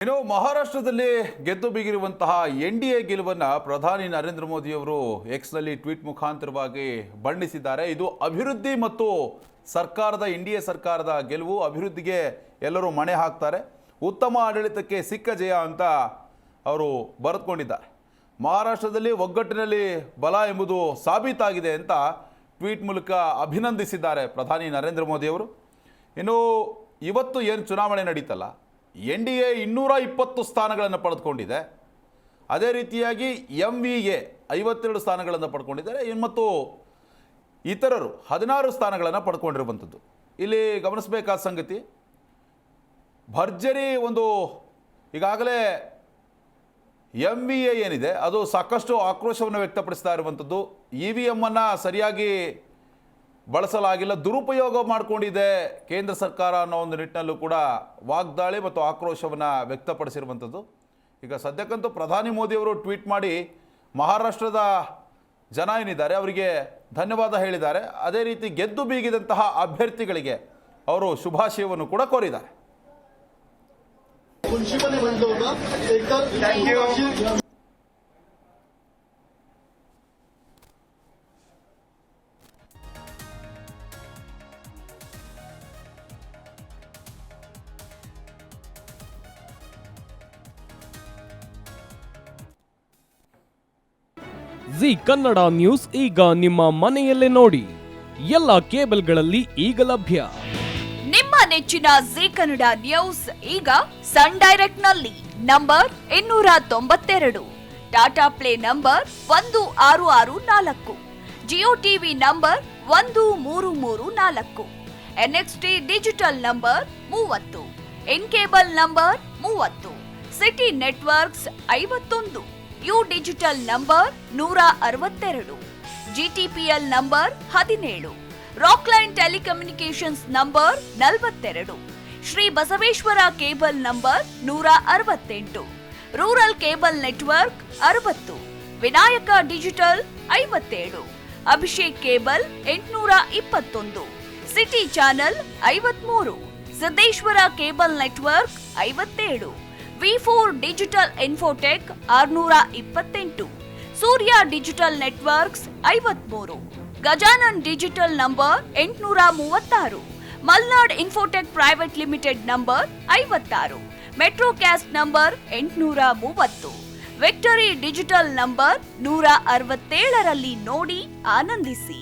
ಇನ್ನು ಮಹಾರಾಷ್ಟ್ರದಲ್ಲಿ ಗೆದ್ದು ಬೀಗಿರುವಂತಹ NDA ಗೆಲುವನ್ನು ಪ್ರಧಾನಿ ನರೇಂದ್ರ ಮೋದಿ ಅವರು ಎಕ್ಸ್ನಲ್ಲಿ ಟ್ವೀಟ್ ಮುಖಾಂತರವಾಗಿ ಬಣ್ಣಿಸಿದ್ದಾರೆ. ಇದು ಅಭಿವೃದ್ಧಿ ಮತ್ತು ಸರ್ಕಾರದ NDA ಸರ್ಕಾರದ ಗೆಲುವು. ಅಭಿವೃದ್ಧಿಗೆ ಎಲ್ಲರೂ ಮಣೆ ಹಾಕ್ತಾರೆ, ಉತ್ತಮ ಆಡಳಿತಕ್ಕೆ ಸಿಕ್ಕ ಜಯ ಅಂತ ಅವರು ಬರೆದುಕೊಂಡಿದ್ದಾರೆ. ಮಹಾರಾಷ್ಟ್ರದಲ್ಲಿ ಒಗ್ಗಟ್ಟಿನಲ್ಲಿ ಬಲ ಎಂಬುದು ಸಾಬೀತಾಗಿದೆ ಅಂತ ಟ್ವೀಟ್ ಮೂಲಕ ಅಭಿನಂದಿಸಿದ್ದಾರೆ ಪ್ರಧಾನಿ ನರೇಂದ್ರ ಮೋದಿ ಅವರು. ಇನ್ನು ಇವತ್ತು ಏನು ಚುನಾವಣೆ ನಡೀತಲ್ಲ, NDA 220 ಸ್ಥಾನಗಳನ್ನು ಪಡೆದುಕೊಂಡಿದೆ. ಅದೇ ರೀತಿಯಾಗಿ MVA 52 ಸ್ಥಾನಗಳನ್ನು ಪಡ್ಕೊಂಡಿದ್ದಾರೆ ಮತ್ತು ಇತರರು 16 ಸ್ಥಾನಗಳನ್ನು ಪಡ್ಕೊಂಡಿರುವಂಥದ್ದು. ಇಲ್ಲಿ ಗಮನಿಸಬೇಕಾದ ಸಂಗತಿ, ಭರ್ಜರಿ ಒಂದು ಈಗಾಗಲೇ MVA ಏನಿದೆ ಅದು ಸಾಕಷ್ಟು ಆಕ್ರೋಶವನ್ನು ವ್ಯಕ್ತಪಡಿಸ್ತಾ ಇರುವಂಥದ್ದು. EVM ಅನ್ನು ಸರಿಯಾಗಿ ಬಳಸಲಾಗಿಲ್ಲ, ದುರುಪಯೋಗ ಮಾಡಿಕೊಂಡಿದೆ ಕೇಂದ್ರ ಸರ್ಕಾರ ಅನ್ನೋ ಒಂದು ನಿಟ್ಟಿನಲ್ಲೂ ಕೂಡ ವಾಗ್ದಾಳಿ ಮತ್ತು ಆಕ್ರೋಶವನ್ನು ವ್ಯಕ್ತಪಡಿಸಿರುವಂಥದ್ದು. ಈಗ ಸದ್ಯಕ್ಕಂತೂ ಪ್ರಧಾನಿ ಮೋದಿಯವರು ಟ್ವೀಟ್ ಮಾಡಿ ಮಹಾರಾಷ್ಟ್ರದ ಜನ ಏನಿದ್ದಾರೆ ಅವರಿಗೆ ಧನ್ಯವಾದ ಹೇಳಿದ್ದಾರೆ. ಅದೇ ರೀತಿ ಗೆದ್ದು ಬೀಗಿದಂತಹ ಅಭ್ಯರ್ಥಿಗಳಿಗೆ ಅವರು ಶುಭಾಶಯವನ್ನು ಕೂಡ ಕೋರಿದ್ದಾರೆ. ಜಿ ಕನ್ನಡ ನ್ಯೂಸ್ ಈಗ ನಿಮ್ಮ ಮನೆಯಲ್ಲೇ ನೋಡಿ. ಎಲ್ಲ ಕೇಬಲ್ಗಳಲ್ಲಿ ಈಗ ಲಭ್ಯ. ನಿಮ್ಮ ನೆಚ್ಚಿನ ಜಿ ಕನ್ನಡ ನ್ಯೂಸ್ ಈಗ ಸನ್ ಡೈರೆಕ್ಟ್ ನಲ್ಲಿ number 292, Tata play number 1664, Jio TV number 1334, NXT digital number 30, in cable number 30, city networks 51, U digital number 162, GTPL number 17, Rockline telecommunications number 42, Shri Basaveshwara cable number 168, rural cable network 60, Vinayaka digital 57, Abhishek cable 821, city channel 53, Siddeshwara cable network 57, V4 digital Infotech 628, Surya digital networks 53, Gajanan digital number 836, Malnad Infotech Private Limited number 56, Metrocast number 830, Victory Digital number 167ರಲ್ಲಿ ನೋಡಿ ಆನಂದಿಸಿ.